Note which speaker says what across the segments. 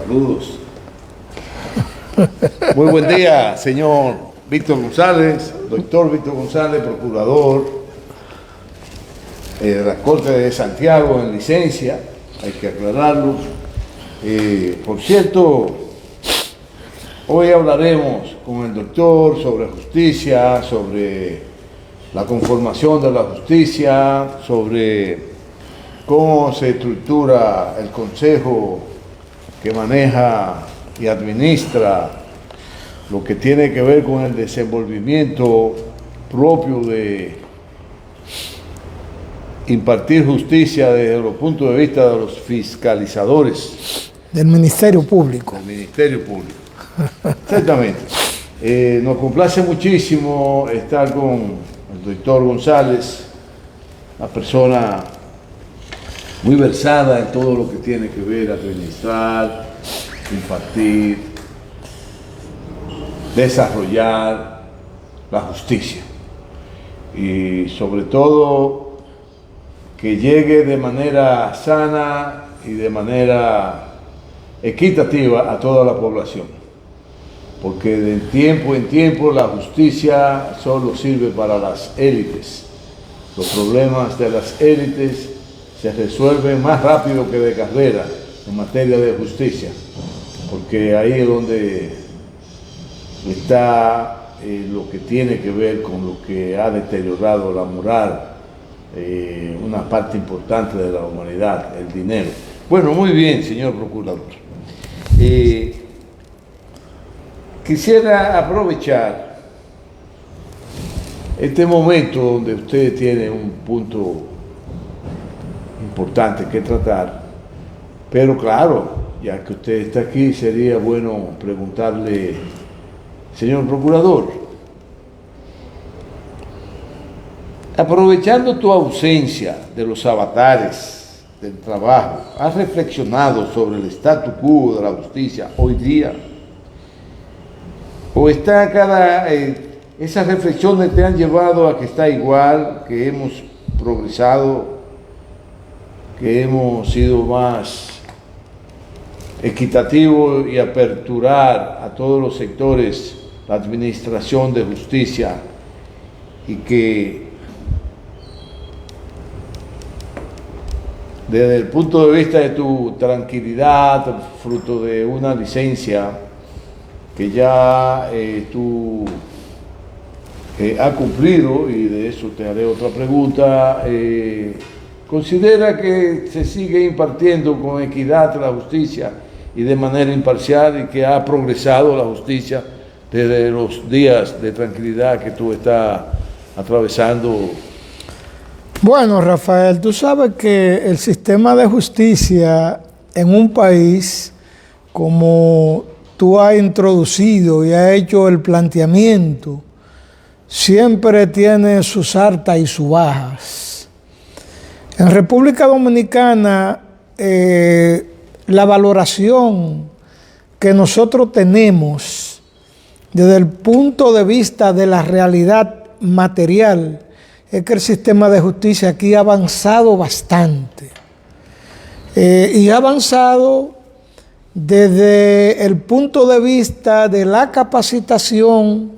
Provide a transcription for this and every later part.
Speaker 1: Saludos. Muy buen día, señor Víctor González, doctor Víctor González, procurador de la Corte de Santiago en licencia, hay que aclararlo. Por cierto, hoy hablaremos con el doctor sobre justicia, sobre la conformación de la justicia, sobre cómo se estructura el consejo que maneja y administra lo que tiene que ver con el desenvolvimiento propio de impartir justicia desde los puntos de vista de los fiscalizadores.
Speaker 2: Del Ministerio Público.
Speaker 1: Del Ministerio Público. Exactamente. Nos complace muchísimo estar con el doctor González, una persona muy versada en todo lo que tiene que ver administrar, impartir, desarrollar la justicia y sobre todo que llegue de manera sana y de manera equitativa a toda la población, porque de tiempo en tiempo la justicia solo sirve para las élites. Los problemas de las élites se resuelven más rápido que de carrera en materia de justicia, porque ahí es donde está lo que tiene que ver con lo que ha deteriorado la moral, una parte importante de la humanidad, el dinero. Bueno, muy bien, señor procurador. Quisiera aprovechar este momento donde usted tiene un punto importante que tratar, pero claro, ya que usted está aquí, sería bueno preguntarle, señor procurador, aprovechando tu ausencia de los avatares del trabajo, ¿has reflexionado sobre el statu quo de la justicia hoy día? ¿O está esas reflexiones te han llevado a que está igual, que hemos progresado, que hemos sido más equitativos y aperturar a todos los sectores la administración de justicia, y que desde el punto de vista de tu tranquilidad, fruto de una licencia que ya tú has cumplido, y de eso te haré otra pregunta, considera que se sigue impartiendo con equidad la justicia y de manera imparcial, y que ha progresado la justicia desde los días de tranquilidad que tú estás atravesando?
Speaker 2: Bueno, Rafael, tú sabes que el sistema de justicia en un país, como tú has introducido y has hecho el planteamiento, siempre tiene sus altas y sus bajas. En República Dominicana, la valoración que nosotros tenemos desde el punto de vista de la realidad material es que el sistema de justicia aquí ha avanzado bastante. Y ha avanzado desde el punto de vista de la capacitación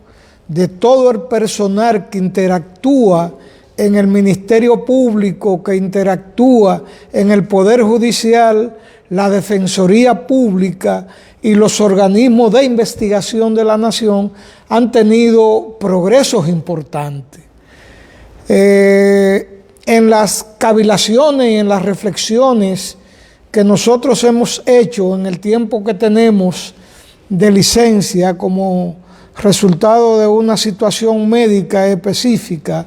Speaker 2: de todo el personal que interactúa en el Ministerio Público, que interactúa en el Poder Judicial, la Defensoría Pública y los organismos de investigación de la nación han tenido progresos importantes. En las cavilaciones y en las reflexiones que nosotros hemos hecho en el tiempo que tenemos de licencia como resultado de una situación médica específica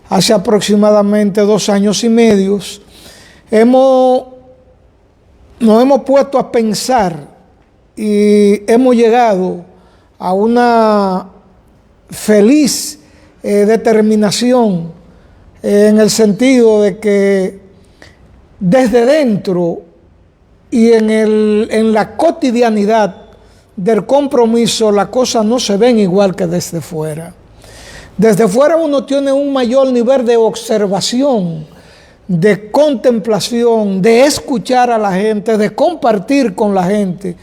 Speaker 2: hace aproximadamente 2 años y medio, nos hemos puesto a pensar y hemos llegado a una feliz determinación en el sentido de que desde dentro y en la cotidianidad del compromiso las cosas no se ven igual que desde fuera. Desde fuera uno tiene un mayor nivel de observación, de contemplación, de escuchar a la gente, de compartir con la gente.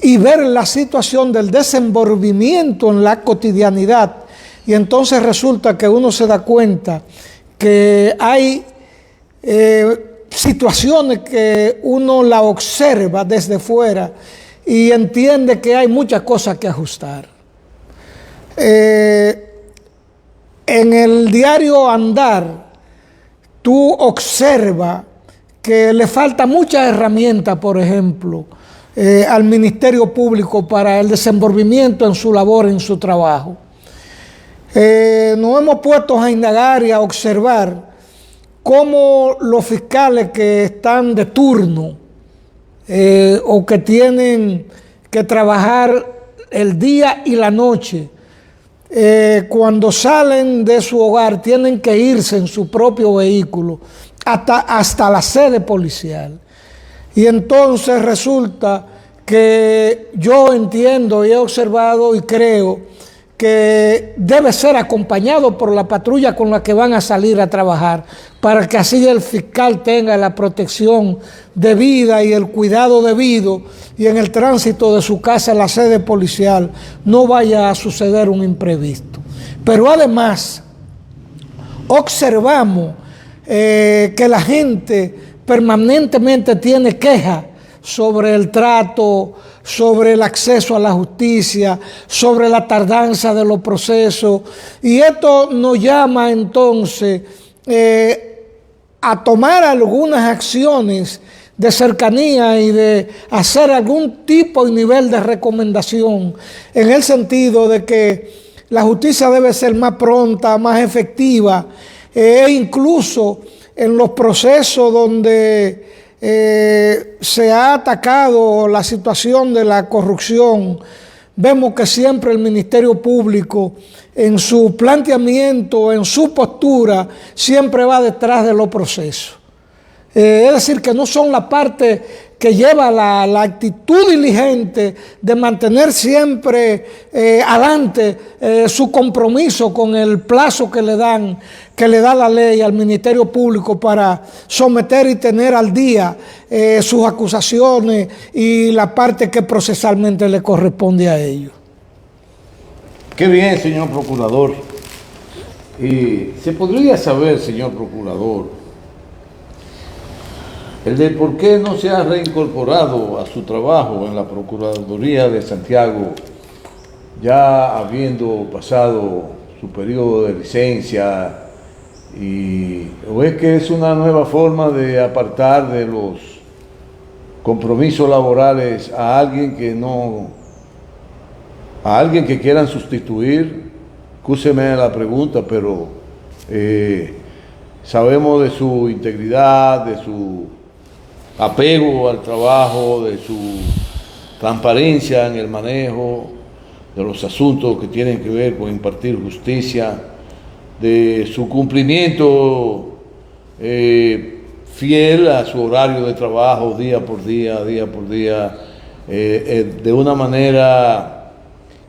Speaker 2: y ver la situación del desenvolvimiento en la cotidianidad. Y entonces resulta que uno se da cuenta que hay situaciones que uno la observa desde fuera y entiende que hay muchas cosas que ajustar. En el diario andar, tú observas que le falta muchas herramientas, por ejemplo, al Ministerio Público para el desenvolvimiento en su labor, en su trabajo. Nos hemos puesto a indagar y a observar cómo los fiscales que están de turno o que tienen que trabajar el día y la noche, cuando salen de su hogar tienen que irse en su propio vehículo hasta la sede policial. Y entonces resulta que yo entiendo y he observado y creo que debe ser acompañado por la patrulla con la que van a salir a trabajar, para que así el fiscal tenga la protección debida y el cuidado debido, y en el tránsito de su casa a la sede policial no vaya a suceder un imprevisto. Pero además observamos que la gente permanentemente tiene quejas sobre el trato, sobre el acceso a la justicia, sobre la tardanza de los procesos, y esto nos llama entonces a tomar algunas acciones de cercanía y de hacer algún tipo y nivel de recomendación, en el sentido de que la justicia debe ser más pronta, más efectiva, e incluso en los procesos donde se ha atacado la situación de la corrupción, vemos que siempre el Ministerio Público, en su planteamiento, en su postura, siempre va detrás de los procesos. Es decir, que no son la parte que lleva la actitud diligente de mantener siempre adelante su compromiso con el plazo que le da la ley al Ministerio Público para someter y tener al día sus acusaciones y la parte que procesalmente le corresponde a ellos.
Speaker 1: Qué bien, señor procurador. Y se podría saber, señor procurador, el de por qué no se ha reincorporado a su trabajo en la Procuraduría de Santiago, ya habiendo pasado su periodo de licencia, o es que es una nueva forma de apartar de los compromisos laborales a alguien que quieran sustituir. Excúseme la pregunta, pero sabemos de su integridad, de su apego al trabajo, de su transparencia en el manejo de los asuntos que tienen que ver con impartir justicia, de su cumplimiento fiel a su horario de trabajo día por día, de una manera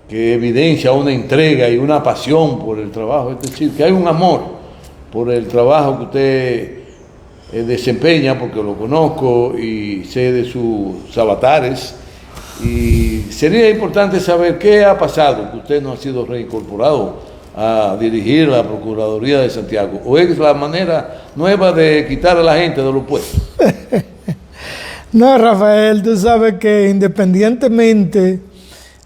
Speaker 1: que evidencia una entrega y una pasión por el trabajo. Es decir, que hay un amor por el trabajo que usted desempeña, porque lo conozco y sé de sus avatares, y sería importante saber qué ha pasado, que usted no ha sido reincorporado a dirigir la Procuraduría de Santiago, o es la manera nueva de quitar a la gente de los puestos.
Speaker 2: No, Rafael, tú sabes que independientemente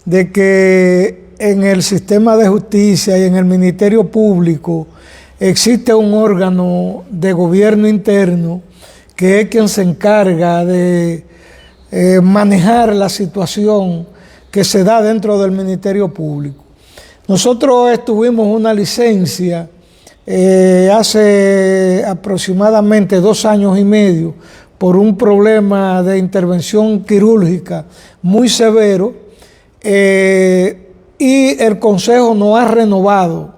Speaker 2: de que en el sistema de justicia y en el Ministerio Público existe un órgano de gobierno interno que es quien se encarga de manejar la situación que se da dentro del Ministerio Público. Nosotros tuvimos una licencia hace aproximadamente 2 años y medio por un problema de intervención quirúrgica muy severo, y el Consejo no ha renovado.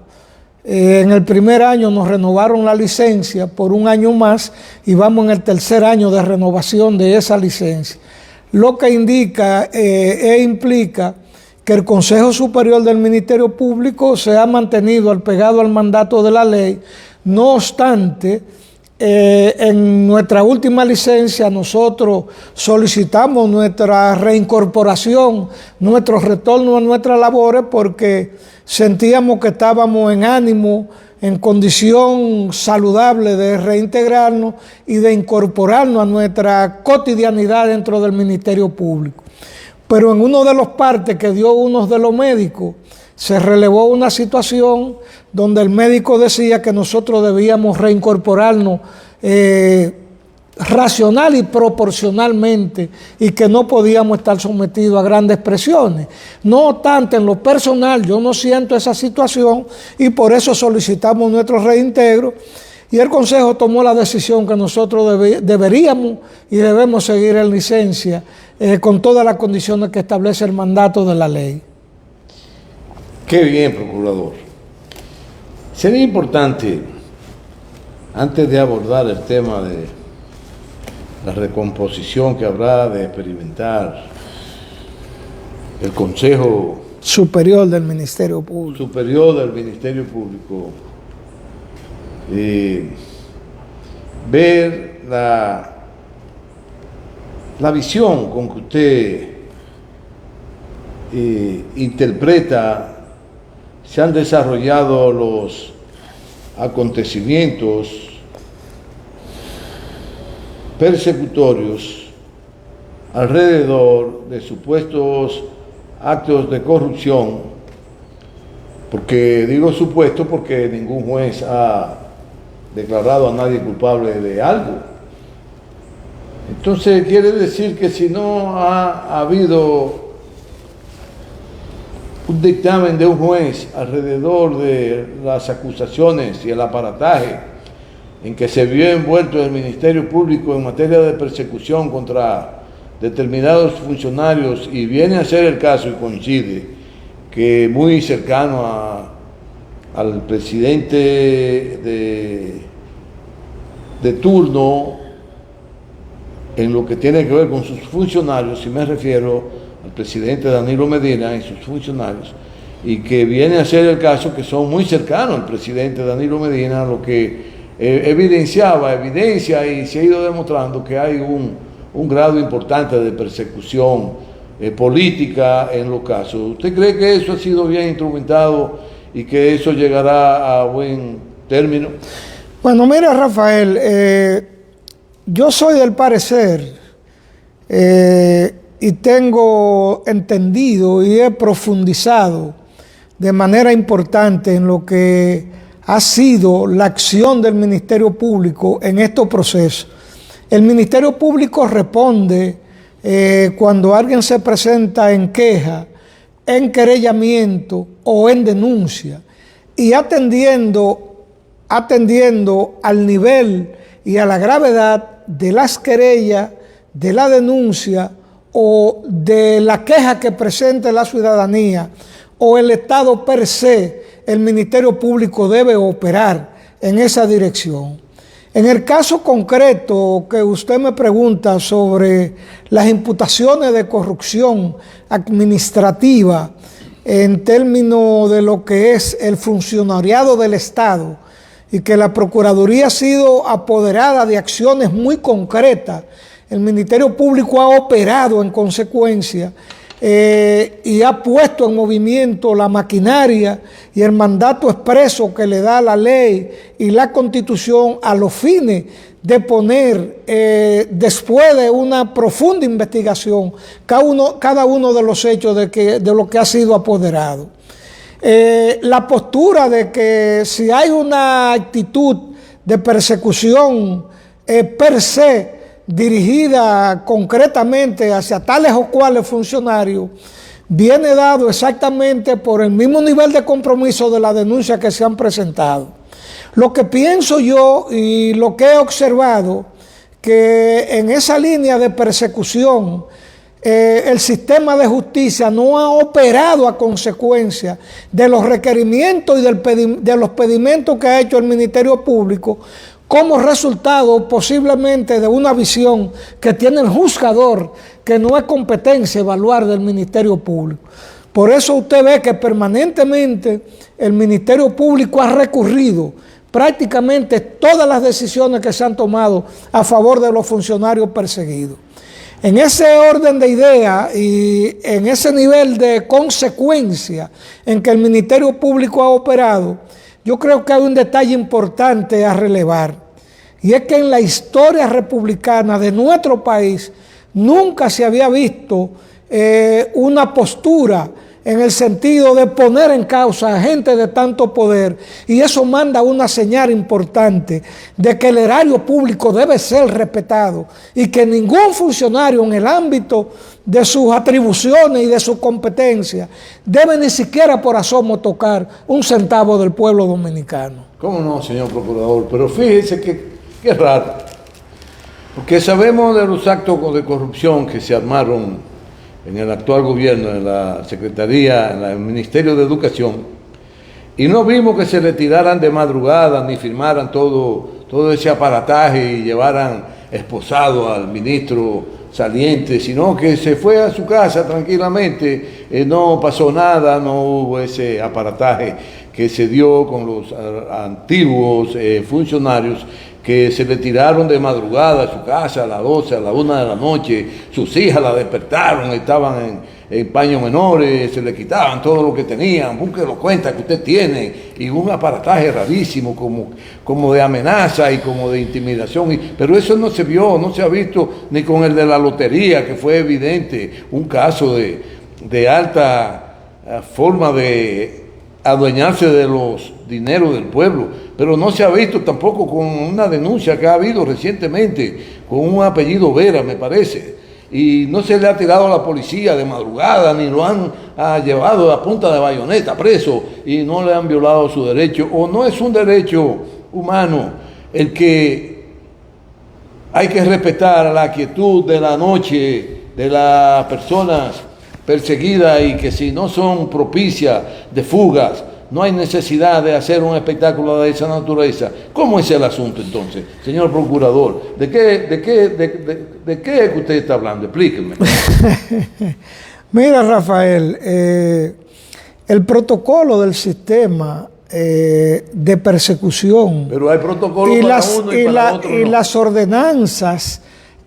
Speaker 2: En el primer año nos renovaron la licencia por 1 año más y vamos en el tercer año de renovación de esa licencia. Lo que indica e implica que el Consejo Superior del Ministerio Público se ha mantenido pegado al mandato de la ley, no obstante En nuestra última licencia nosotros solicitamos nuestra reincorporación, nuestro retorno a nuestras labores, porque sentíamos que estábamos en ánimo, en condición saludable de reintegrarnos y de incorporarnos a nuestra cotidianidad dentro del Ministerio Público. Pero en uno de los partes que dio uno de los médicos, se relevó una situación donde el médico decía que nosotros debíamos reincorporarnos racional y proporcionalmente y que no podíamos estar sometidos a grandes presiones. No obstante, en lo personal yo no siento esa situación y por eso solicitamos nuestro reintegro y el Consejo tomó la decisión que nosotros deberíamos y debemos seguir en licencia con todas las condiciones que establece el mandato de la ley.
Speaker 1: Qué bien, procurador. Sería importante, antes de abordar el tema de la recomposición que habrá de experimentar el Consejo
Speaker 2: Superior del Ministerio Público,
Speaker 1: ver la visión con que usted interpreta se han desarrollado los acontecimientos persecutorios alrededor de supuestos actos de corrupción, porque digo supuesto porque ningún juez ha declarado a nadie culpable de algo. Entonces quiere decir que si no ha habido un dictamen de un juez alrededor de las acusaciones y el aparataje en que se vio envuelto el Ministerio Público en materia de persecución contra determinados funcionarios, y viene a ser el caso y coincide que muy cercano al presidente de turno en lo que tiene que ver con sus funcionarios, y me refiero al presidente Danilo Medina y sus funcionarios, y que viene a ser el caso que son muy cercanos al presidente Danilo Medina, lo que evidencia y se ha ido demostrando que hay un grado importante de persecución política en los casos. ¿Usted cree que eso ha sido bien instrumentado y que eso llegará a buen término?
Speaker 2: Bueno, mira, Rafael, yo soy del parecer y tengo entendido y he profundizado de manera importante en lo que ha sido la acción del Ministerio Público en estos procesos. El Ministerio Público responde cuando alguien se presenta en queja, en querellamiento o en denuncia, y atendiendo al nivel y a la gravedad de las querellas, de la denuncia o de la queja que presente la ciudadanía o el Estado per se, el Ministerio Público debe operar en esa dirección. En el caso concreto que usted me pregunta sobre las imputaciones de corrupción administrativa en términos de lo que es el funcionariado del Estado, y que la Procuraduría ha sido apoderada de acciones muy concretas, el Ministerio Público ha operado en consecuencia y ha puesto en movimiento la maquinaria y el mandato expreso que le da la ley y la Constitución a los fines de poner, después de una profunda investigación, cada uno de los hechos de lo que ha sido apoderado. La postura de que si hay una actitud de persecución per se dirigida concretamente hacia tales o cuales funcionarios, viene dado exactamente por el mismo nivel de compromiso de la denuncia que se han presentado. Lo que pienso yo y lo que he observado, que en esa línea de persecución el sistema de justicia no ha operado a consecuencia de los requerimientos y de los pedimentos que ha hecho el Ministerio Público, como resultado posiblemente de una visión que tiene el juzgador, que no es competencia evaluar del Ministerio Público. Por eso usted ve que permanentemente el Ministerio Público ha recurrido prácticamente todas las decisiones que se han tomado a favor de los funcionarios perseguidos. En ese orden de ideas y en ese nivel de consecuencia en que el Ministerio Público ha operado, yo creo que hay un detalle importante a relevar, y es que en la historia republicana de nuestro país nunca se había visto una postura en el sentido de poner en causa a gente de tanto poder, y eso manda una señal importante de que el erario público debe ser respetado y que ningún funcionario en el ámbito de sus atribuciones y de su competencia debe ni siquiera por asomo tocar un centavo del pueblo dominicano.
Speaker 1: ¿Cómo no, señor procurador? Pero fíjese que es raro, porque sabemos de los actos de corrupción que se armaron en el actual gobierno, en la Secretaría, en el Ministerio de Educación, y no vimos que se retiraran de madrugada ni firmaran todo ese aparataje y llevaran esposado al ministro saliente, sino que se fue a su casa tranquilamente, no pasó nada, no hubo ese aparataje que se dio con los antiguos funcionarios que se retiraron de madrugada a su casa a las 12, a la 1 de la noche, sus hijas la despertaron, estaban en paños menores, se le quitaban todo lo que tenían, búsquelo cuenta que usted tiene, y un aparataje rarísimo como de amenaza y como de intimidación, pero eso no se vio, no se ha visto ni con el de la lotería, que fue evidente, un caso de alta forma de adueñarse de los dineros del pueblo, pero no se ha visto tampoco con una denuncia que ha habido recientemente, con un apellido Vera, me parece, y no se le ha tirado a la policía de madrugada, ni lo han llevado a punta de bayoneta preso, y no le han violado su derecho, o no es un derecho humano el que hay que respetar la quietud de la noche de las personas perseguidas, y que si no son propicias de fugas, no hay necesidad de hacer un espectáculo de esa naturaleza. ¿Cómo es el asunto entonces, señor procurador? ¿De qué es que usted está hablando? Explíqueme.
Speaker 2: Mira, Rafael, el protocolo del sistema de persecución,
Speaker 1: pero hay protocolos para uno y para otro no.
Speaker 2: Y las ordenanzas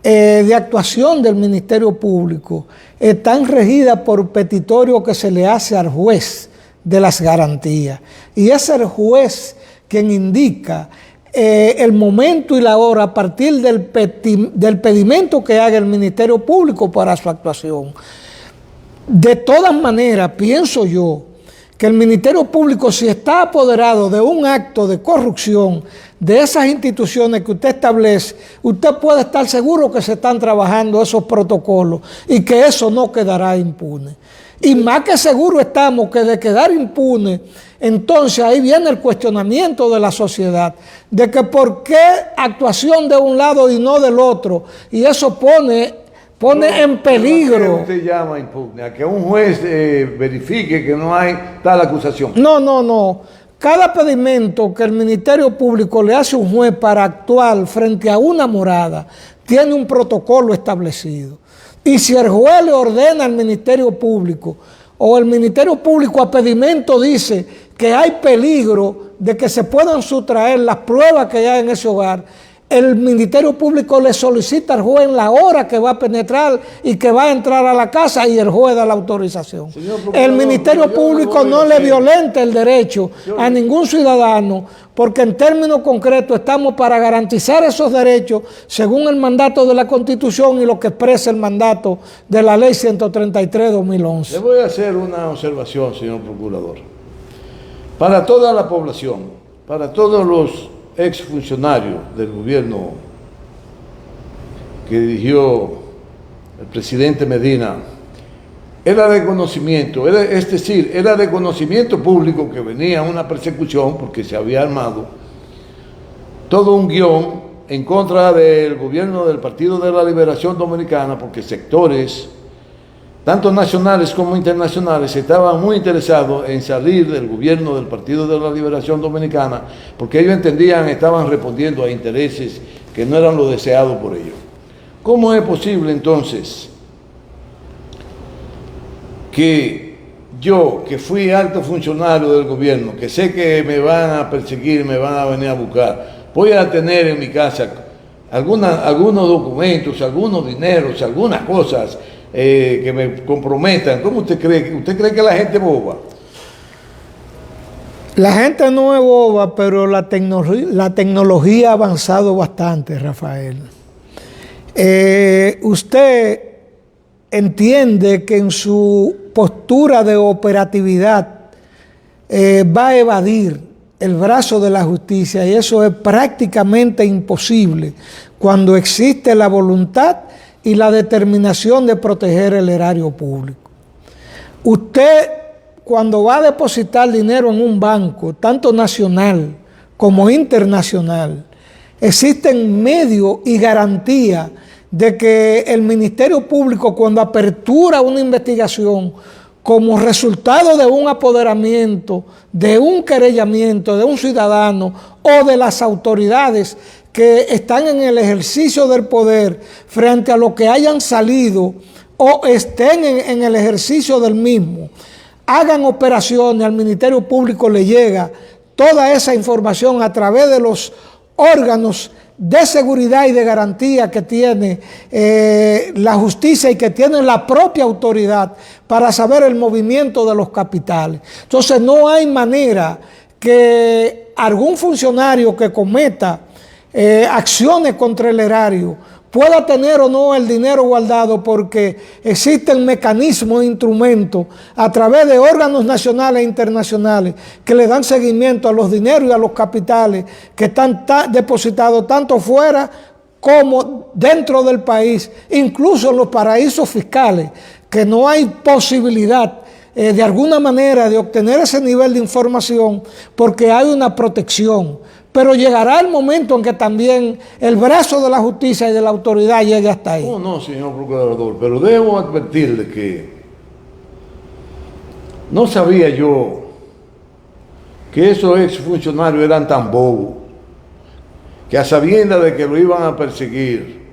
Speaker 2: de actuación del Ministerio Público están regidas por petitorio que se le hace al juez de las garantías, y es el juez quien indica el momento y la hora a partir del pedimento que haga el Ministerio Público para su actuación. De todas maneras, pienso yo que el Ministerio Público, si está apoderado de un acto de corrupción de esas instituciones que usted establece, usted puede estar seguro que se están trabajando esos protocolos y que eso no quedará impune. Y más que seguro estamos que de quedar impune, entonces ahí viene el cuestionamiento de la sociedad, de que por qué actuación de un lado y no del otro, y eso pone en peligro.
Speaker 1: ¿Qué usted llama impugne? A que un juez verifique que no hay tal acusación.
Speaker 2: No. Cada pedimento que el Ministerio Público le hace a un juez para actuar frente a una morada tiene un protocolo establecido. Y si el juez le ordena al Ministerio Público, o el Ministerio Público a pedimento dice que hay peligro de que se puedan sustraer las pruebas que hay en ese hogar, el Ministerio Público le solicita al juez la hora que va a penetrar y que va a entrar a la casa, y el juez da la autorización. El Ministerio Público no le violenta el derecho a ningún ciudadano, porque en términos concretos estamos para garantizar esos derechos según el mandato de la Constitución y lo que expresa el mandato de la Ley 133/2011.
Speaker 1: Le voy a hacer una observación, señor procurador. Para toda la población, para todos los exfuncionarios del gobierno que dirigió el presidente Medina, era de conocimiento, era de conocimiento público que venía una persecución, porque se había armado todo un guión en contra del gobierno del Partido de la Liberación Dominicana, porque sectores tanto nacionales como internacionales estaban muy interesados en salir del gobierno del Partido de la Liberación Dominicana, porque ellos entendían, estaban respondiendo a intereses que no eran lo deseado por ellos. ¿Cómo es posible entonces que yo, que fui alto funcionario del gobierno, que sé que me van a perseguir, me van a venir a buscar, voy a tener en mi casa algunos documentos, algunos dineros, algunas cosas que me comprometan? ¿Cómo usted cree? ¿Usted cree que la gente es boba?
Speaker 2: La gente no es boba, pero la tecnología ha avanzado bastante, Rafael. Usted entiende que en su postura de operatividad va a evadir el brazo de la justicia, y eso es prácticamente imposible cuando existe la voluntad y la determinación de proteger el erario público. Usted, cuando va a depositar dinero en un banco, tanto nacional como internacional, existen medios y garantías de que el Ministerio Público, cuando apertura una investigación como resultado de un apoderamiento, de un querellamiento de un ciudadano o de las autoridades que están en el ejercicio del poder frente a lo que hayan salido o estén en el ejercicio del mismo, hagan operaciones, al Ministerio Público le llega toda esa información a través de los órganos de seguridad y de garantía que tiene la justicia y que tiene la propia autoridad para saber el movimiento de los capitales. Entonces no hay manera que algún funcionario que cometa acciones contra el erario pueda tener o no el dinero guardado, porque existen mecanismos e instrumentos a través de órganos nacionales e internacionales que le dan seguimiento a los dineros y a los capitales que están depositados tanto fuera como dentro del país, incluso en los paraísos fiscales, que no hay posibilidad de alguna manera de obtener ese nivel de información porque hay una protección. Pero llegará el momento en que también el brazo de la justicia y de la autoridad llegue hasta ahí.
Speaker 1: No, señor procurador, pero debo advertirle que no sabía yo que esos exfuncionarios eran tan bobos, que a sabiendas de que lo iban a perseguir,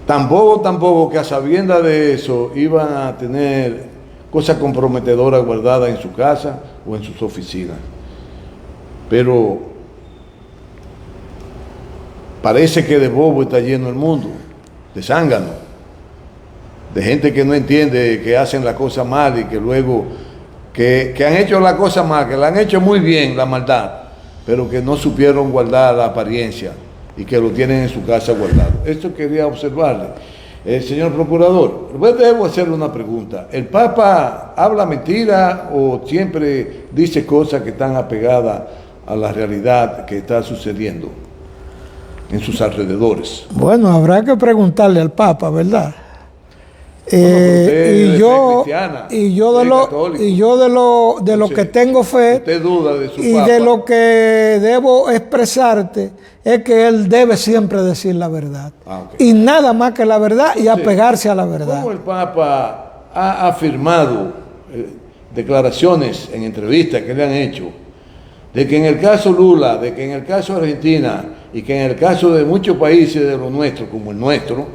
Speaker 1: tan bobo que a sabiendas de eso iban a tener cosas comprometedoras guardadas en su casa o en sus oficinas. Pero parece que de bobo está lleno el mundo, de zángano, de gente que no entiende, que hacen la cosa mal y que luego, que han hecho la cosa mal, que la han hecho muy bien, la maldad, pero que no supieron guardar la apariencia y que lo tienen en su casa guardado. Esto quería observarle. Señor procurador, debo hacerle una pregunta. ¿El Papa habla mentira o siempre dice cosas que están apegadas a la realidad que está sucediendo en sus alrededores?
Speaker 2: Bueno, habrá que preguntarle al Papa, ¿verdad?
Speaker 1: Y yo
Speaker 2: de lo que tengo fe,
Speaker 1: usted duda de su
Speaker 2: y
Speaker 1: Papa,
Speaker 2: de lo que debo expresarte es que él debe siempre decir la verdad.
Speaker 1: Okay.
Speaker 2: Y nada más que la verdad y apegarse a la verdad.
Speaker 1: ¿Cómo el Papa ha afirmado declaraciones en entrevistas que le han hecho de que en el caso Lula, de que en el caso Argentina y que en el caso de muchos países de lo nuestro, como el nuestro,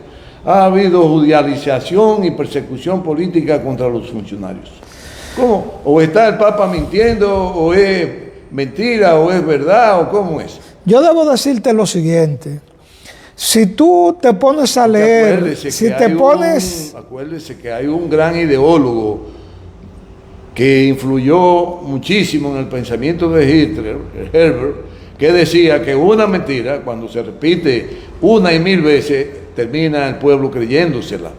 Speaker 1: ha habido judicialización y persecución política contra los funcionarios? ¿Cómo? ¿O está el Papa mintiendo, o es mentira, o es verdad, o cómo es?
Speaker 2: Yo debo decirte lo siguiente. Si tú te pones a leer,
Speaker 1: acuérdese que hay un gran ideólogo que influyó muchísimo en el pensamiento de Hitler, Herbert, que decía que una mentira, cuando se repite una y mil veces, termina el pueblo creyéndosela.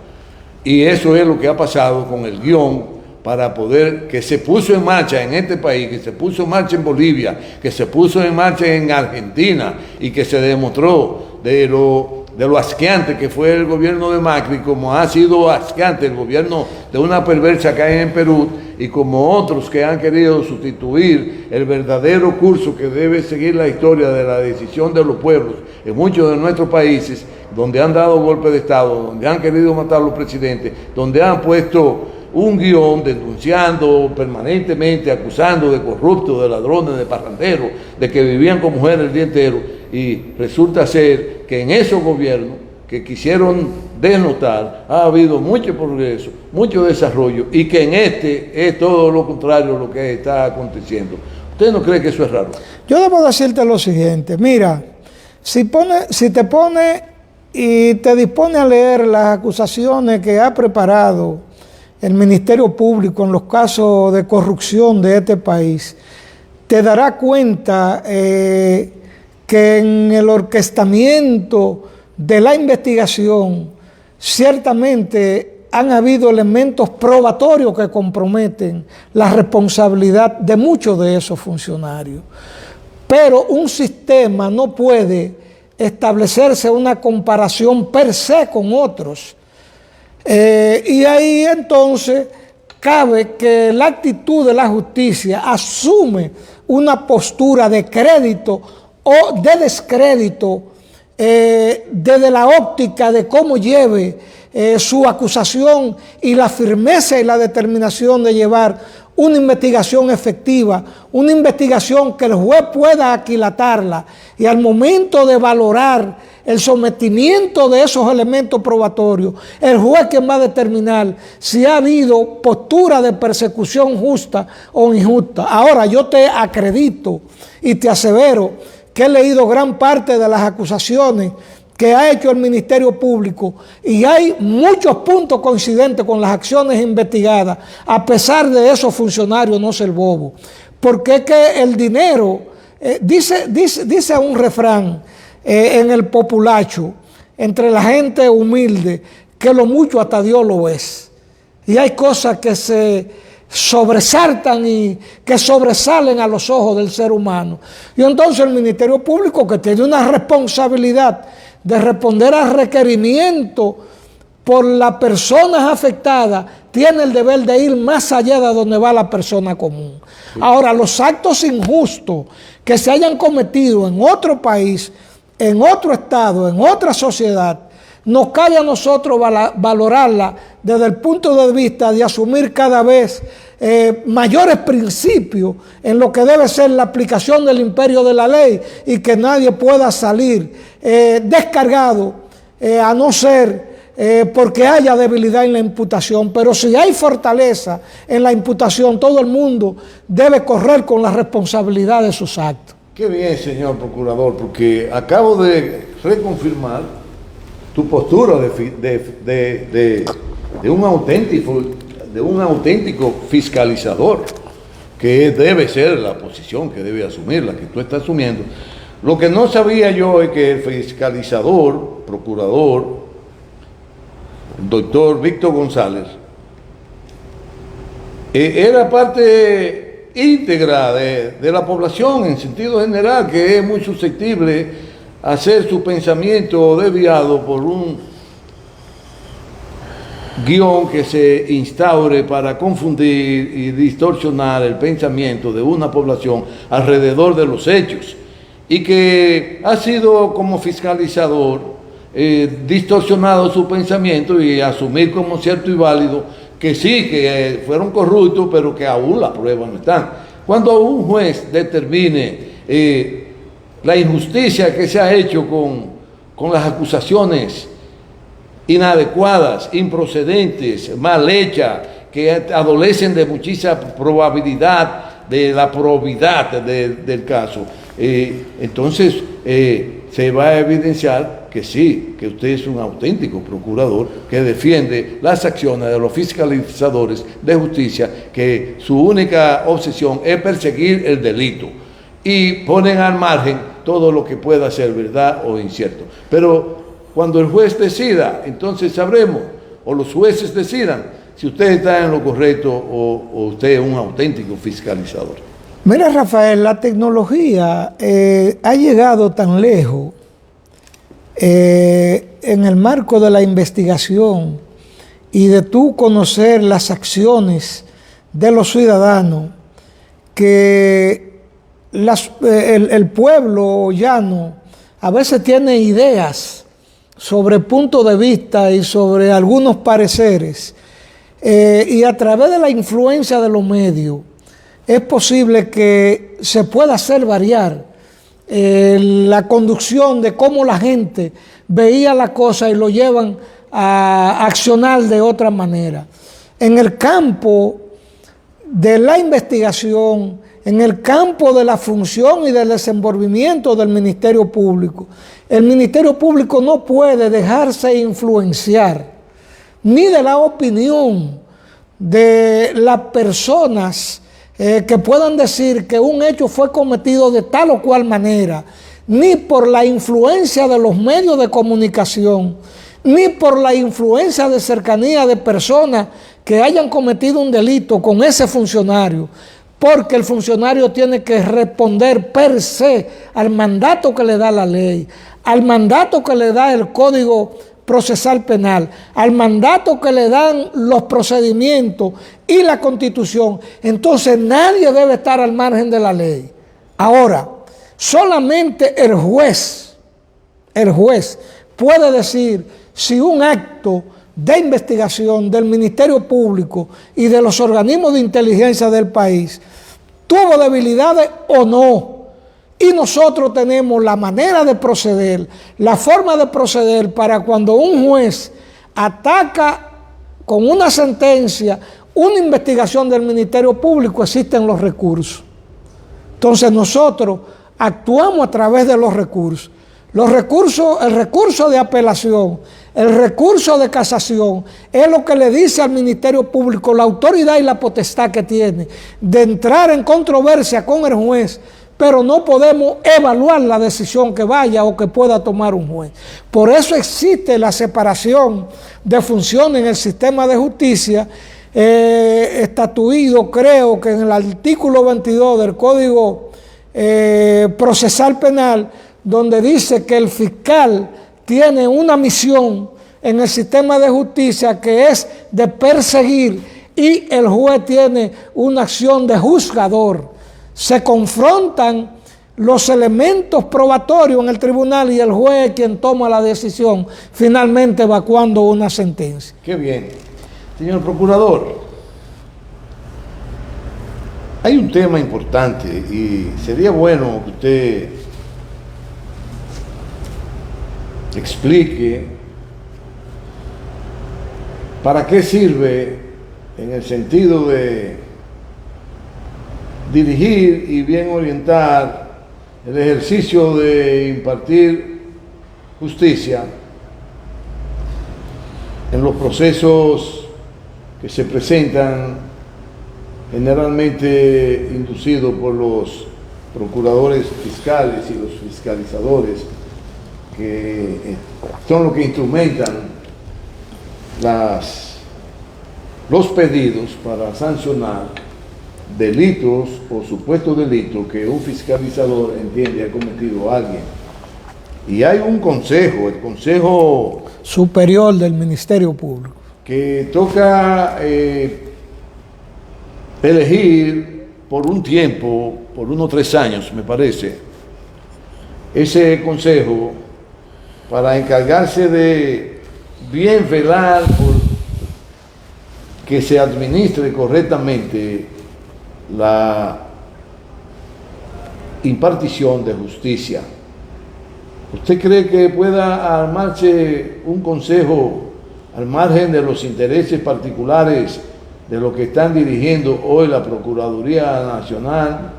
Speaker 1: Y eso es lo que ha pasado con el guión para poder, que se puso en marcha en este país, que se puso en marcha en Bolivia, que se puso en marcha en Argentina, y que se demostró de lo asqueante que fue el gobierno de Macri, como ha sido asqueante el gobierno de una perversa que hay en Perú, y como otros que han querido sustituir el verdadero curso que debe seguir la historia de la decisión de los pueblos en muchos de nuestros países, donde han dado golpe de Estado, donde han querido matar a los presidentes, donde han puesto un guión denunciando permanentemente, acusando de corruptos, de ladrones, de parranderos, de que vivían con mujeres el día entero, y resulta ser que en esos gobiernos que quisieron denotar, ha habido mucho progreso, mucho desarrollo, y que en este es todo lo contrario a lo que está aconteciendo. ¿Usted no cree que eso es raro?
Speaker 2: Yo debo decirte lo siguiente, mira, si te pone y te dispone a leer las acusaciones que ha preparado el Ministerio Público en los casos de corrupción de este país, te darás cuenta que en el orquestamiento de la investigación ciertamente han habido elementos probatorios que comprometen la responsabilidad de muchos de esos funcionarios. Pero un sistema no puede establecerse una comparación per se con otros. Y ahí entonces cabe que la actitud de la justicia asume una postura de crédito o de descrédito desde la óptica de cómo lleve su acusación y la firmeza y la determinación de llevar una investigación efectiva, una investigación que el juez pueda aquilatarla y al momento de valorar el sometimiento de esos elementos probatorios, el juez quien va a determinar si ha habido postura de persecución justa o injusta. Ahora, yo te acredito y te asevero que he leído gran parte de las acusaciones que ha hecho el Ministerio Público y hay muchos puntos coincidentes con las acciones investigadas, a pesar de esos funcionarios no ser bobos. Porque es que el dinero, dice un refrán en el populacho, entre la gente humilde, que lo mucho hasta Dios lo es. Y hay cosas que se sobresaltan y que sobresalen a los ojos del ser humano. Y entonces el Ministerio Público, que tiene una responsabilidad de responder a requerimientos por las personas afectadas, tiene el deber de ir más allá de donde va la persona común. Sí. Ahora, los actos injustos que se hayan cometido en otro país, en otro estado, en otra sociedad, nos cabe a nosotros valorarla desde el punto de vista de asumir cada vez mayores principios en lo que debe ser la aplicación del imperio de la ley y que nadie pueda salir descargado a no ser porque haya debilidad en la imputación. Pero si hay fortaleza en la imputación, todo el mundo debe correr con la responsabilidad de sus actos.
Speaker 1: Qué bien, señor procurador, porque acabo de reconfirmar tu postura de un auténtico fiscalizador, que debe ser la posición que debe asumir, la que tú estás asumiendo. Lo que no sabía yo es que el fiscalizador, procurador, el doctor Víctor González, era parte íntegra de la población en sentido general, que es muy susceptible a hacer su pensamiento desviado por un guión que se instaure para confundir y distorsionar el pensamiento de una población alrededor de los hechos, y que ha sido como fiscalizador distorsionado su pensamiento y asumir como cierto y válido que sí, que fueron corruptos, pero que aún las pruebas no están. Cuando un juez determine la injusticia que se ha hecho con las acusaciones inadecuadas, improcedentes, mal hechas, que adolecen de muchísima probabilidad de la probidad del caso, entonces se va a evidenciar que sí, que usted es un auténtico procurador que defiende las acciones de los fiscalizadores de justicia, que su única obsesión es perseguir el delito y ponen al margen todo lo que pueda ser verdad o incierto. Pero cuando el juez decida, entonces sabremos, o los jueces decidan, si usted está en lo correcto o usted es un auténtico fiscalizador.
Speaker 2: Mira, Rafael, la tecnología ha llegado tan lejos en el marco de la investigación y de tú conocer las acciones de los ciudadanos, que el pueblo llano a veces tiene ideas sobre puntos de vista y sobre algunos pareceres, y a través de la influencia de los medios es posible que se pueda hacer variar la conducción de cómo la gente veía la cosa y lo llevan a accionar de otra manera. En el campo de la investigación, en el campo de la función y del desenvolvimiento del Ministerio Público, el Ministerio Público no puede dejarse influenciar ni de la opinión de las personas que puedan decir que un hecho fue cometido de tal o cual manera, ni por la influencia de los medios de comunicación, ni por la influencia de cercanía de personas que hayan cometido un delito con ese funcionario, porque el funcionario tiene que responder per se al mandato que le da la ley, al mandato que le da el Código Procesal Penal, al mandato que le dan los procedimientos y la Constitución. Entonces nadie debe estar al margen de la ley. Ahora, solamente el juez puede decir si un acto de investigación del Ministerio Público y de los organismos de inteligencia del país tuvo debilidades o no. Y nosotros tenemos la manera de proceder, la forma de proceder para cuando un juez ataca con una sentencia una investigación del Ministerio Público, existen los recursos. Entonces nosotros actuamos a través de los recursos. Los recursos, el recurso de apelación, el recurso de casación, es lo que le dice al Ministerio Público la autoridad y la potestad que tiene de entrar en controversia con el juez, pero no podemos evaluar la decisión que vaya o que pueda tomar un juez. Por eso existe la separación de funciones en el sistema de justicia, estatuido, creo que en el artículo 22 del Código Procesal Penal, donde dice que el fiscal tiene una misión en el sistema de justicia que es de perseguir y el juez tiene una acción de juzgador. Se confrontan los elementos probatorios en el tribunal y el juez es quien toma la decisión, finalmente evacuando una sentencia.
Speaker 1: Qué bien. Señor Procurador, hay un tema importante y sería bueno que usted explique para qué sirve en el sentido de dirigir y bien orientar el ejercicio de impartir justicia en los procesos que se presentan generalmente inducidos por los procuradores fiscales y los fiscalizadores, que son los que instrumentan los pedidos para sancionar delitos o supuestos delitos que un fiscalizador entiende ha cometido alguien. Y hay un consejo, el Consejo
Speaker 2: Superior del Ministerio Público,
Speaker 1: que toca elegir por un tiempo, por unos 3 años me parece, ese consejo para encargarse de bien velar por que se administre correctamente la impartición de justicia. ¿Usted cree que pueda armarse un consejo al margen de los intereses particulares de lo que están dirigiendo hoy la Procuraduría Nacional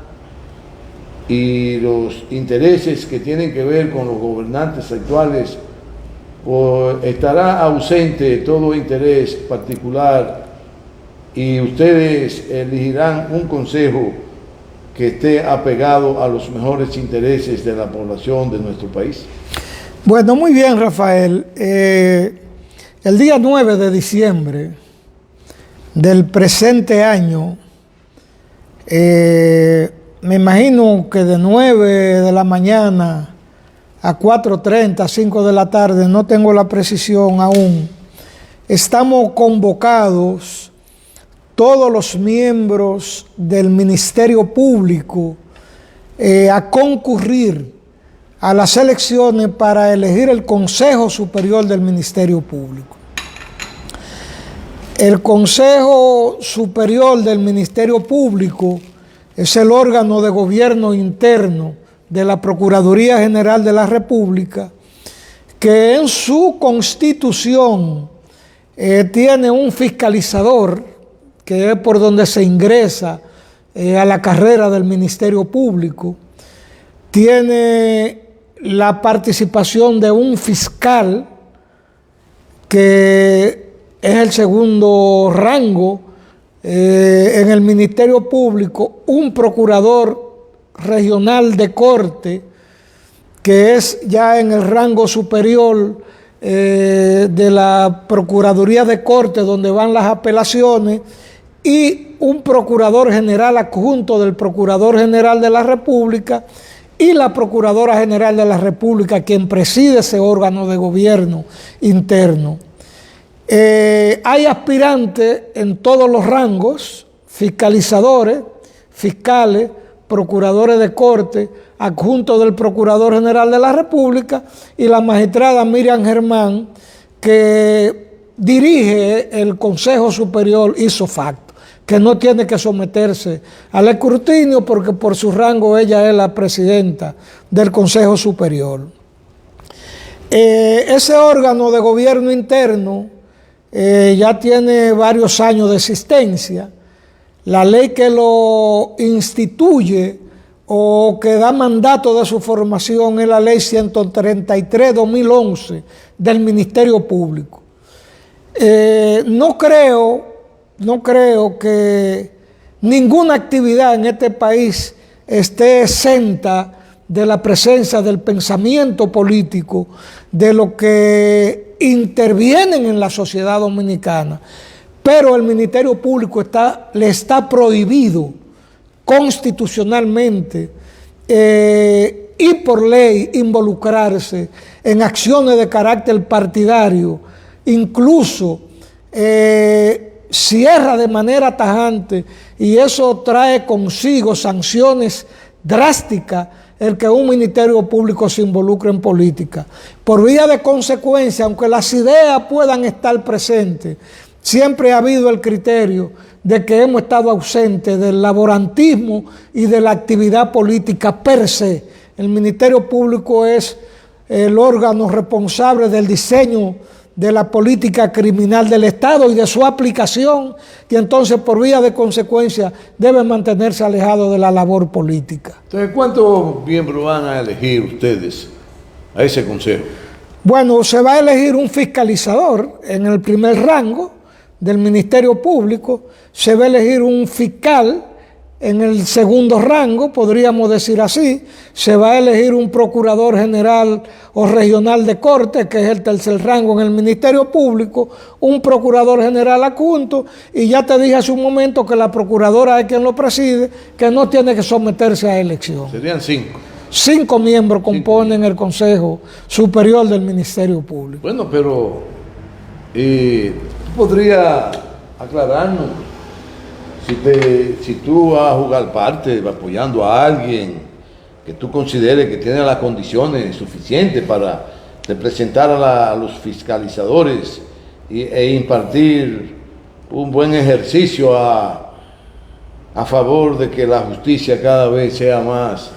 Speaker 1: y los intereses que tienen que ver con los gobernantes actuales, o estará ausente todo interés particular y ustedes elegirán un consejo que esté apegado a los mejores intereses de la población de nuestro país?
Speaker 2: Bueno, muy bien, Rafael. El día 9 de diciembre del presente año, me imagino que de 9 de la mañana a 4:30, 5 de la tarde, no tengo la precisión aún, estamos convocados todos los miembros del Ministerio Público a concurrir a las elecciones para elegir el Consejo Superior del Ministerio Público. El Consejo Superior del Ministerio Público es el órgano de gobierno interno de la Procuraduría General de la República, que en su constitución tiene un fiscalizador, que es por donde se ingresa a la carrera del Ministerio Público, tiene la participación de un fiscal, que es el segundo rango en el Ministerio Público, un procurador regional de corte, que es ya en el rango superior de la Procuraduría de Corte, donde van las apelaciones, y un procurador general adjunto del Procurador General de la República y la Procuradora General de la República, quien preside ese órgano de gobierno interno. Hay aspirantes en todos los rangos, fiscalizadores, fiscales, procuradores de corte, adjuntos del Procurador General de la República, y la magistrada Miriam Germán, que dirige el Consejo Superior ipso facto, que no tiene que someterse al escrutinio porque por su rango ella es la presidenta del Consejo Superior. Ese órgano de gobierno interno ya tiene varios años de existencia. La ley que lo instituye o que da mandato de su formación es la ley 133/2011 del Ministerio Público. No creo que ninguna actividad en este país esté exenta de la presencia del pensamiento político de lo que intervienen en la sociedad dominicana, pero el Ministerio Público le está prohibido constitucionalmente y por ley involucrarse en acciones de carácter partidario, incluso cierra de manera tajante, y eso trae consigo sanciones drásticas el que un Ministerio Público se involucre en política. Por vía de consecuencia, aunque las ideas puedan estar presentes, siempre ha habido el criterio de que hemos estado ausentes del laborantismo y de la actividad política per se. El Ministerio Público es el órgano responsable del diseño de la política criminal del Estado y de su aplicación, y entonces por vía de consecuencia debe mantenerse alejado de la labor política.
Speaker 1: Entonces, ¿cuántos miembros van a elegir ustedes a ese consejo?
Speaker 2: Bueno, se va a elegir un fiscalizador en el primer rango del Ministerio Público, se va a elegir un fiscal en el segundo rango, podríamos decir así, se va a elegir un procurador general o regional de corte, que es el tercer rango en el Ministerio Público, un procurador general adjunto, y ya te dije hace un momento que la procuradora es quien lo preside, que no tiene que someterse a elección.
Speaker 1: Serían 5.
Speaker 2: 5 miembros componen el Consejo Superior del Ministerio Público.
Speaker 1: Bueno, pero ¿tú podrías aclararnos si tú vas a jugar parte apoyando a alguien que tú consideres que tiene las condiciones suficientes para representar a los fiscalizadores e impartir un buen ejercicio a favor de que la justicia cada vez sea más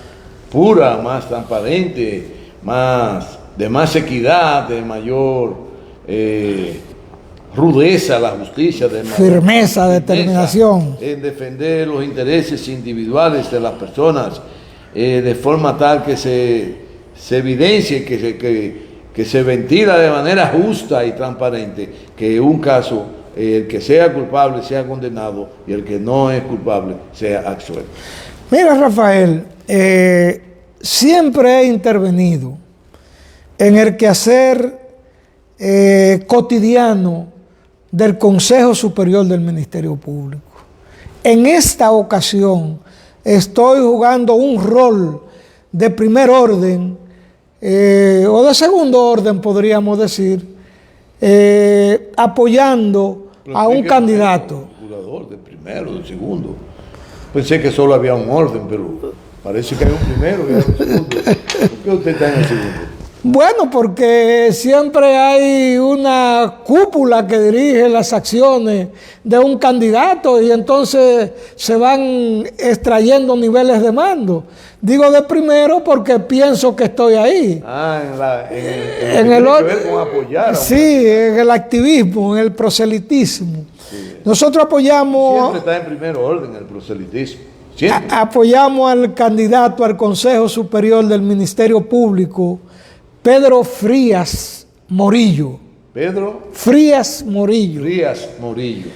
Speaker 1: pura, más transparente, de más equidad, de mayor rudeza la justicia, de
Speaker 2: firmeza, determinación
Speaker 1: en defender los intereses individuales de las personas, de forma tal que se evidencie, que se ventila de manera justa y transparente que un caso, el que sea culpable sea condenado y el que no es culpable sea absuelto.
Speaker 2: Mira, Rafael, siempre he intervenido en el quehacer cotidiano del Consejo Superior del Ministerio Público. En esta ocasión estoy jugando un rol de primer orden o de segundo orden, podríamos decir, apoyando a un candidato.
Speaker 1: Procurador de primero, de segundo. Pensé que solo había un orden, pero parece que hay un primero y hay un segundo. ¿Por qué usted está en el segundo?
Speaker 2: Bueno, porque siempre hay una cúpula que dirige las acciones de un candidato y entonces se van extrayendo niveles de mando. Digo de primero porque pienso que estoy ahí.
Speaker 1: En el otro, que ver con apoyar.
Speaker 2: Sí, en el activismo, en el proselitismo. Sí. Nosotros apoyamos...
Speaker 1: Siempre está en primer orden el proselitismo. Siempre.
Speaker 2: Apoyamos al candidato al Consejo Superior del Ministerio Público, Pedro Frías Morillo.
Speaker 1: Pedro
Speaker 2: Frías Morillo.
Speaker 1: Frías Morillo.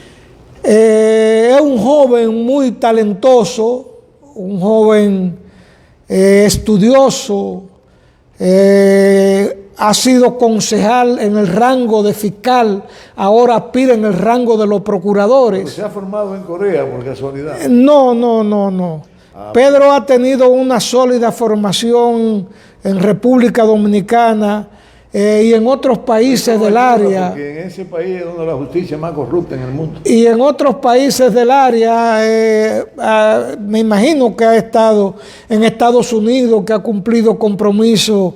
Speaker 2: Es un joven muy talentoso, un joven estudioso, ha sido concejal en el rango de fiscal, ahora aspira en el rango de los procuradores.
Speaker 1: ¿Se ha formado en Corea por casualidad?
Speaker 2: No. Pedro ha tenido una sólida formación en República Dominicana y en otros países del área.
Speaker 1: Porque en ese país es donde la justicia es más corrupta en el mundo.
Speaker 2: Y en otros países del área, me imagino que ha estado en Estados Unidos, que ha cumplido compromisos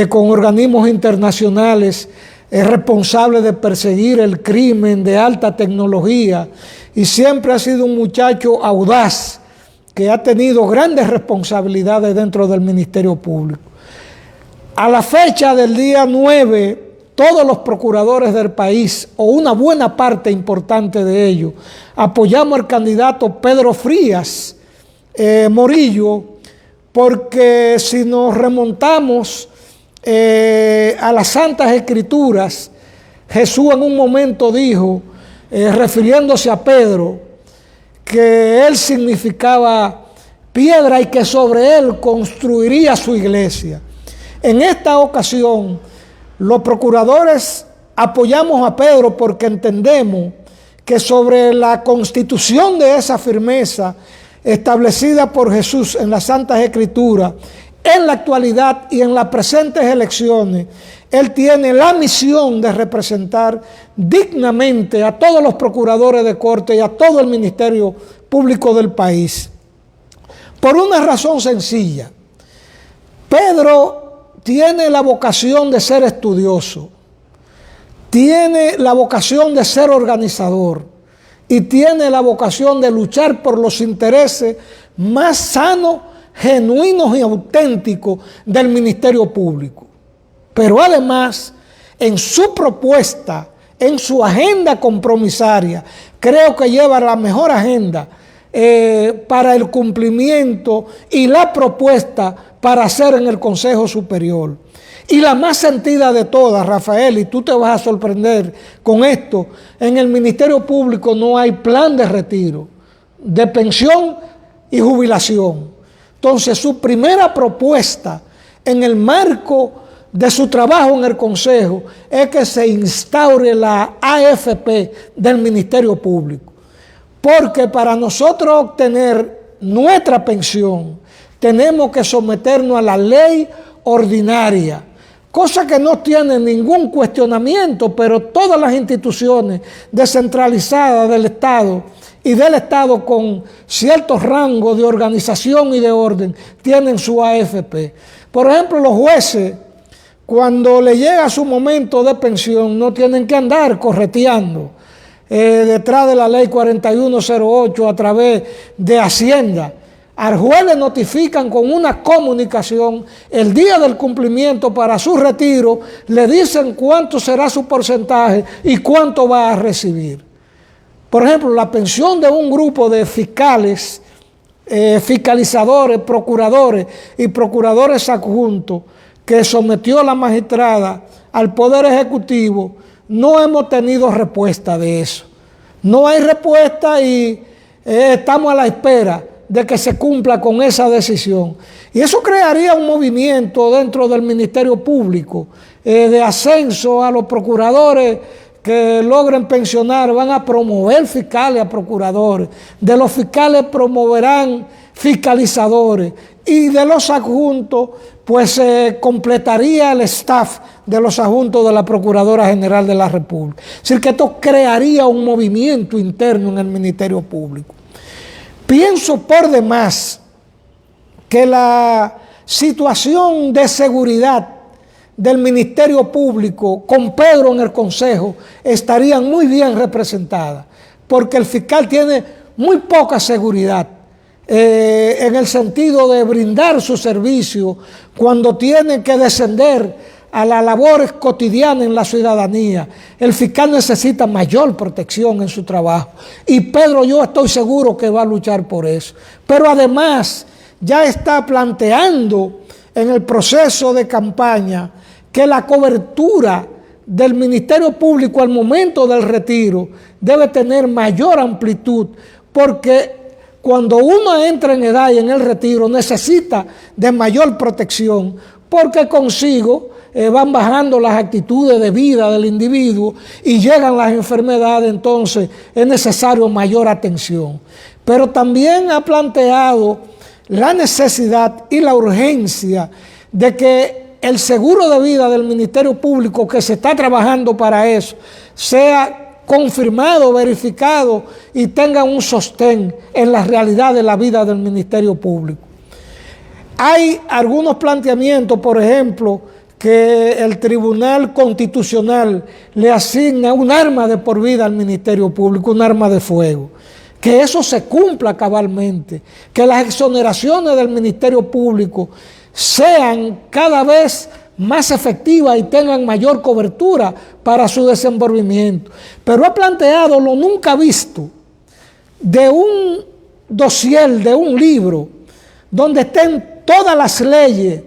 Speaker 2: con organismos internacionales, es responsable de perseguir el crimen de alta tecnología y siempre ha sido un muchacho audaz que ha tenido grandes responsabilidades dentro del Ministerio Público. A la fecha del día 9, todos los procuradores del país, o una buena parte importante de ellos, apoyamos al candidato Pedro Frías Morillo, porque si nos remontamos a las Santas Escrituras, Jesús en un momento dijo, refiriéndose a Pedro, que él significaba piedra y que sobre él construiría su iglesia. En esta ocasión, los procuradores apoyamos a Pedro porque entendemos que sobre la constitución de esa firmeza establecida por Jesús en las Santas Escrituras, en la actualidad y en las presentes elecciones, él tiene la misión de representar dignamente a todos los procuradores de corte y a todo el Ministerio Público del país. Por una razón sencilla, Pedro tiene la vocación de ser estudioso, tiene la vocación de ser organizador y tiene la vocación de luchar por los intereses más sanos, genuinos y auténticos del Ministerio Público. Pero además, en su propuesta, en su agenda compromisaria, creo que lleva la mejor agenda para el cumplimiento y la propuesta para hacer en el Consejo Superior. Y la más sentida de todas, Rafael, y tú te vas a sorprender con esto, en el Ministerio Público no hay plan de retiro, de pensión y jubilación. Entonces, su primera propuesta en el marco de su trabajo en el Consejo es que se instaure la AFP del Ministerio Público. Porque para nosotros obtener nuestra pensión, tenemos que someternos a la ley ordinaria, cosa que no tiene ningún cuestionamiento, pero todas las instituciones descentralizadas del Estado y del Estado con ciertos rangos de organización y de orden tienen su AFP. Por ejemplo, los jueces, cuando le llega su momento de pensión, no tienen que andar correteando detrás de la ley 4108 a través de Hacienda. Al juez le notifican con una comunicación el día del cumplimiento para su retiro, le dicen cuánto será su porcentaje y cuánto va a recibir. Por ejemplo, la pensión de un grupo de fiscales, fiscalizadores, procuradores y procuradores adjuntos que sometió la magistrada al Poder Ejecutivo, no hemos tenido respuesta de eso. No hay respuesta y estamos a la espera de que se cumpla con esa decisión. Y eso crearía un movimiento dentro del Ministerio Público de ascenso a los procuradores que logren pensionar, van a promover fiscales a procuradores, de los fiscales promoverán fiscalizadores y de los adjuntos pues se completaría el staff de los adjuntos de la Procuradora General de la República. Es decir, que esto crearía un movimiento interno en el Ministerio Público. Pienso por demás que la situación de seguridad del Ministerio Público, con Pedro en el Consejo, estarían muy bien representadas, porque el fiscal tiene muy poca seguridad en el sentido de brindar su servicio cuando tiene que descender a las labores cotidianas en la ciudadanía. El fiscal necesita mayor protección en su trabajo y Pedro, yo estoy seguro que va a luchar por eso. Pero además ya está planteando en el proceso de campaña que la cobertura del Ministerio Público al momento del retiro debe tener mayor amplitud, porque cuando uno entra en edad y en el retiro necesita de mayor protección, porque consigo van bajando las actitudes de vida del individuo y llegan las enfermedades, entonces es necesario mayor atención. Pero también ha planteado la necesidad y la urgencia de que el seguro de vida del Ministerio Público, que se está trabajando para eso, sea confirmado, verificado y tenga un sostén en la realidad de la vida del Ministerio Público. Hay algunos planteamientos, por ejemplo, que el Tribunal Constitucional le asigna un arma de por vida al Ministerio Público, un arma de fuego. Que eso se cumpla cabalmente, que las exoneraciones del Ministerio Público sean cada vez más efectivas y tengan mayor cobertura para su desenvolvimiento. Pero ha planteado lo nunca visto de un dossier, de un libro, donde estén todas las leyes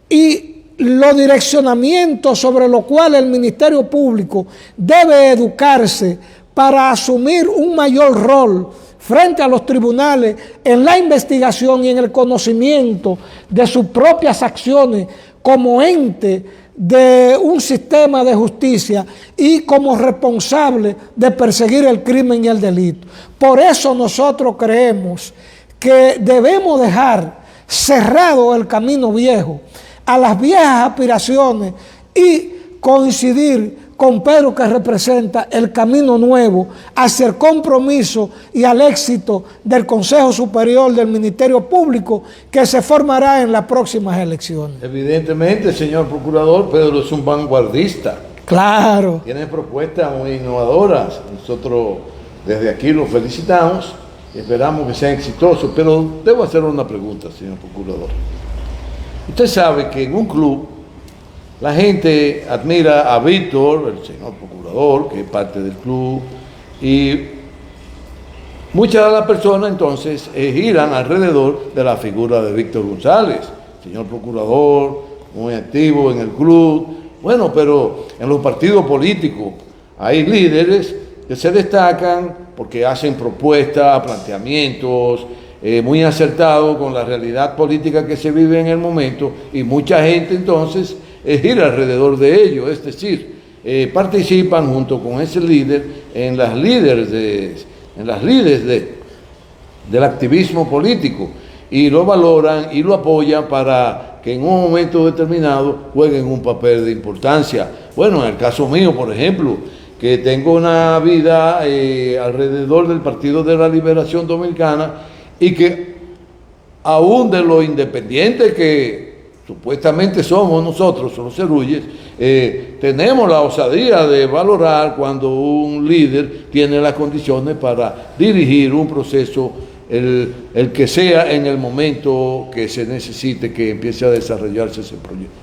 Speaker 2: y los direccionamientos sobre los cuales el Ministerio Público debe educarse para asumir un mayor rol frente a los tribunales en la investigación y en el conocimiento de sus propias acciones como ente de un sistema de justicia y como responsable de perseguir el crimen y el delito. Por eso nosotros creemos que debemos dejar cerrado el camino viejo a las viejas aspiraciones y coincidir con Pedro, que representa el camino nuevo hacia el compromiso y al éxito del Consejo Superior del Ministerio Público, que se formará en las próximas elecciones.
Speaker 1: Evidentemente, señor procurador, Pedro es un vanguardista.
Speaker 2: Claro.
Speaker 1: Tiene propuestas muy innovadoras. Nosotros desde aquí lo felicitamos y esperamos que sea exitoso. Pero debo hacer una pregunta, señor procurador. Usted sabe que en un club la gente admira a Víctor, el señor procurador, que es parte del club, y muchas de las personas entonces giran alrededor de la figura de Víctor González, señor procurador, muy activo en el club. Bueno, pero en los partidos políticos hay líderes que se destacan porque hacen propuestas, planteamientos, muy acertados con la realidad política que se vive en el momento, y mucha gente entonces gira alrededor de ello, es decir, participan junto con ese líder en las líderes del activismo político y lo valoran y lo apoyan para que en un momento determinado jueguen un papel de importancia. Bueno, en el caso mío, por ejemplo, que tengo una vida alrededor del Partido de la Liberación Dominicana y que aún de lo independientes que supuestamente somos nosotros, los cerulles, tenemos la osadía de valorar cuando un líder tiene las condiciones para dirigir un proceso, el que sea en el momento que se necesite que empiece a desarrollarse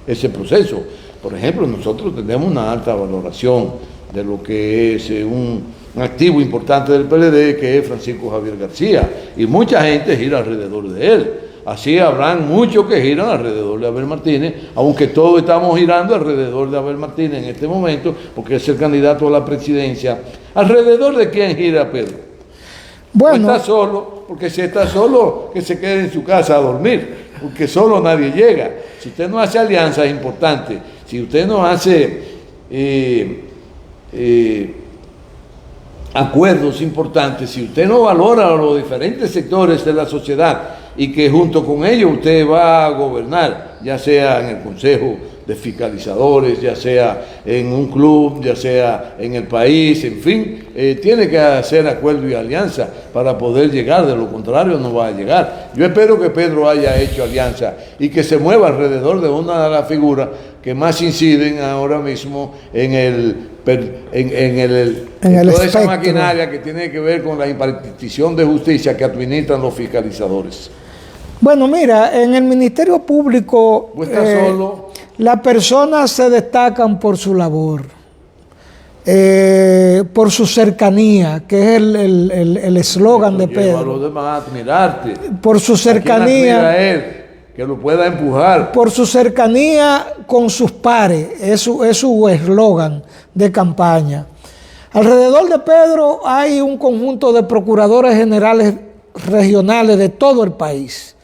Speaker 1: ese proceso. Por ejemplo, nosotros tenemos una alta valoración de lo que es un activo importante del PLD, que es Francisco Javier García, y mucha gente gira alrededor de él. Así habrán muchos que giran alrededor de Abel Martínez, aunque todos estamos girando alrededor de Abel Martínez en este momento, porque es el candidato a la presidencia. ¿Alrededor de quién gira Pedro?
Speaker 2: Bueno,
Speaker 1: ¿O está solo? Porque si está solo, que se quede en su casa a dormir, porque solo nadie llega. Si usted no hace alianzas importantes, si usted no hace acuerdos importantes, si usted no valora a los diferentes sectores de la sociedad y que junto con ellos usted va a gobernar, ya sea en el Consejo de Fiscalizadores, ya sea en un club, ya sea en el país, en fin, tiene que hacer acuerdo y alianza para poder llegar, de lo contrario no va a llegar. Yo espero que Pedro haya hecho alianza y que se mueva alrededor de una de las figuras que más inciden ahora mismo en
Speaker 2: el
Speaker 1: toda esa
Speaker 2: espectro.
Speaker 1: maquinaria que tiene que ver con la impartición de justicia que administran los fiscalizadores.
Speaker 2: Bueno, mira, en el Ministerio Público
Speaker 1: Solo.
Speaker 2: las personas se destacan por su labor, por su cercanía, que es el eslogan de
Speaker 1: Lleva a
Speaker 2: Pedro.
Speaker 1: los demás a admirarte.
Speaker 2: Por su
Speaker 1: ¿A quién
Speaker 2: cercanía.
Speaker 1: admira a él? Que lo pueda empujar.
Speaker 2: Por su cercanía con sus pares, es su eslogan de campaña. Alrededor de Pedro hay un conjunto de procuradores generales regionales de todo el país.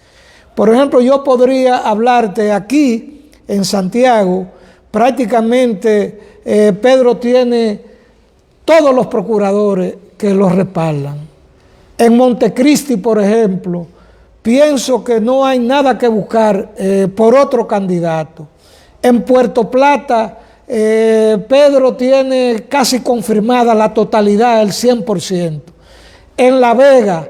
Speaker 2: Por ejemplo, yo podría hablarte aquí en Santiago, prácticamente Pedro tiene todos los procuradores que los respaldan. En Montecristi, por ejemplo, pienso que no hay nada que buscar por otro candidato. En Puerto Plata, Pedro tiene casi confirmada la totalidad, el 100%. En La Vega,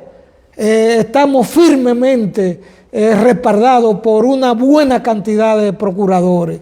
Speaker 2: estamos firmemente respaldados por una buena cantidad de procuradores.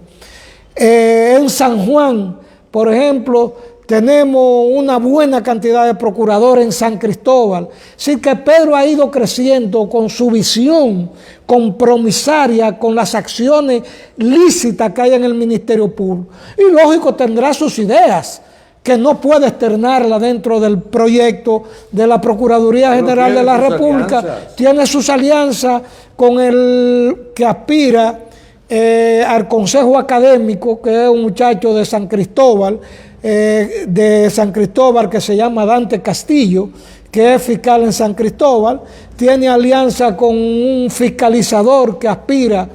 Speaker 2: En San Juan, por ejemplo, tenemos una buena cantidad de procuradores. En San Cristóbal. Así que Pedro ha ido creciendo con su visión compromisaria con las acciones lícitas que hay en el Ministerio Público. Y lógico, tendrá sus ideas, que no puede externarla dentro del proyecto de la Procuraduría General de la República. Tiene sus alianzas con el que aspira al Consejo Académico, que es un muchacho de San Cristóbal, que se llama Dante Castillo, que es fiscal en San Cristóbal. Tiene alianza con un fiscalizador que aspira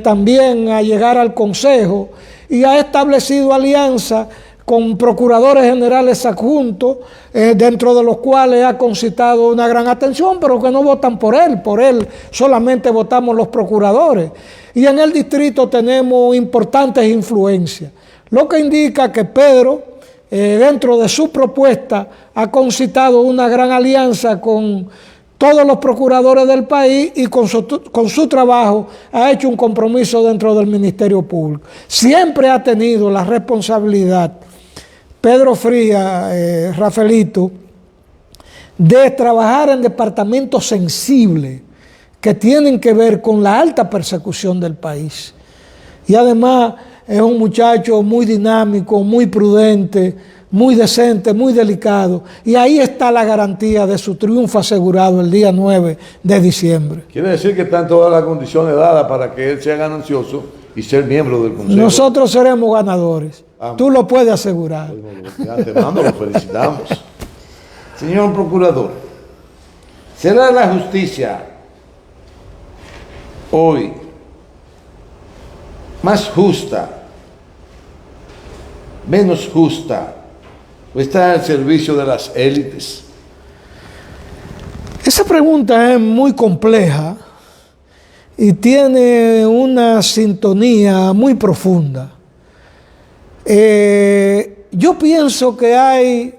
Speaker 2: también a llegar al Consejo, y ha establecido alianza con procuradores generales adjuntos, dentro de los cuales ha concitado una gran atención, pero que no votan por él solamente votamos los procuradores. Y en el distrito tenemos importantes influencias, lo que indica que Pedro, dentro de su propuesta, ha concitado una gran alianza con todos los procuradores del país, y con su trabajo ha hecho un compromiso dentro del Ministerio Público. Siempre ha tenido la responsabilidad Pedro Frías, Rafaelito, de trabajar en departamentos sensibles que tienen que ver con la alta persecución del país. Y además es un muchacho muy dinámico, muy prudente, muy decente, muy delicado. Y ahí está la garantía de su triunfo asegurado el día 9 de diciembre.
Speaker 1: Quiere decir que están todas las condiciones dadas para que él sea ganancioso y ser miembro del Consejo.
Speaker 2: Nosotros seremos ganadores. Tú lo puedes asegurar.
Speaker 1: De antemano lo felicitamos. Señor Procurador, ¿será la justicia hoy más justa, menos justa, o está al servicio de las élites?
Speaker 2: Esa pregunta es muy compleja y tiene una sintonía muy profunda. Yo pienso que hay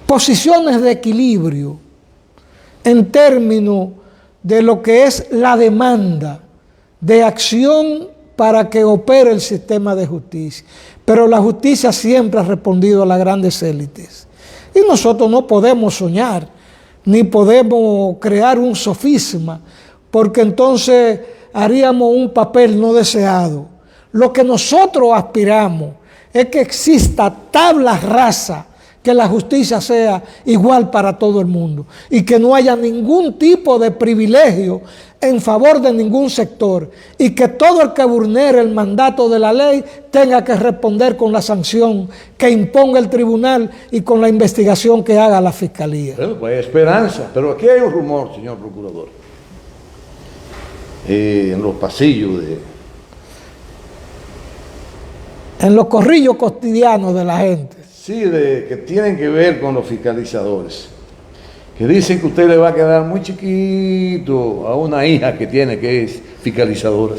Speaker 2: posiciones de equilibrio en términos de lo que es la demanda de acción para que opere el sistema de justicia. Pero la justicia siempre ha respondido a las grandes élites. Y nosotros no podemos soñar, ni podemos crear un sofisma, porque entonces haríamos un papel no deseado. Lo que nosotros aspiramos es que exista tabla rasa, que la justicia sea igual para todo el mundo y que no haya ningún tipo de privilegio en favor de ningún sector, y que todo el que vulnere el mandato de la ley tenga que responder con la sanción que imponga el tribunal y con la investigación que haga la fiscalía.
Speaker 1: Bueno, pues hay esperanza, pero aquí hay un rumor, señor Procurador, en los pasillos
Speaker 2: en los corrillos cotidianos de la gente.
Speaker 1: Sí, que tienen que ver con los fiscalizadores, que dicen que usted le va a quedar muy chiquito a una hija que tiene, que es fiscalizadora.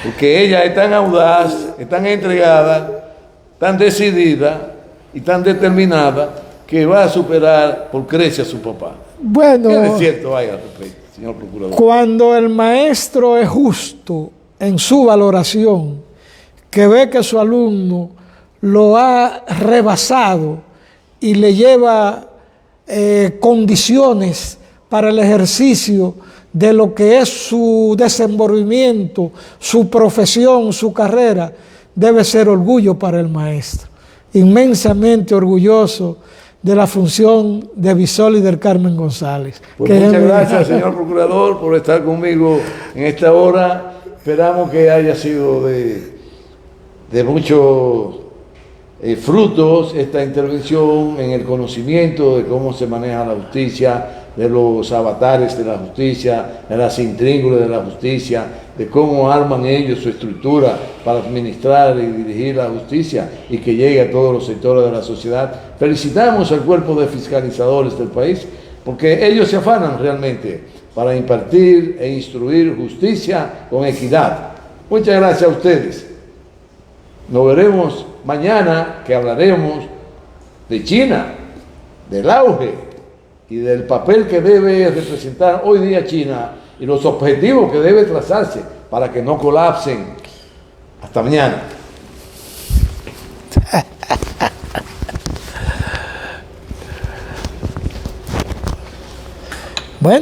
Speaker 1: Porque ella es tan audaz, es tan entregada, tan decidida y tan determinada, que va a superar por creces a su papá.
Speaker 2: Bueno,
Speaker 1: ¿Qué es cierto hay al respecto? señor procurador.
Speaker 2: Cuando el maestro es justo en su valoración, que ve que su alumno lo ha rebasado y le lleva condiciones para el ejercicio de lo que es su desenvolvimiento, su profesión, su carrera, debe ser orgullo para el maestro. Inmensamente orgulloso de la función de Bisoli del Carmen González.
Speaker 1: Pues muchas gracias, señor procurador, por estar conmigo en esta hora. Esperamos que haya sido de muchos frutos esta intervención en el conocimiento de cómo se maneja la justicia, de los avatares de la justicia, de las intríngulas de la justicia, de cómo arman ellos su estructura para administrar y dirigir la justicia y que llegue a todos los sectores de la sociedad. Felicitamos al cuerpo de fiscalizadores del país porque ellos se afanan realmente para impartir e instruir justicia con equidad. Muchas gracias a ustedes. Nos veremos mañana, que hablaremos de China, del auge y del papel que debe representar hoy día China y los objetivos que debe trazarse para que no colapsen. Hasta mañana.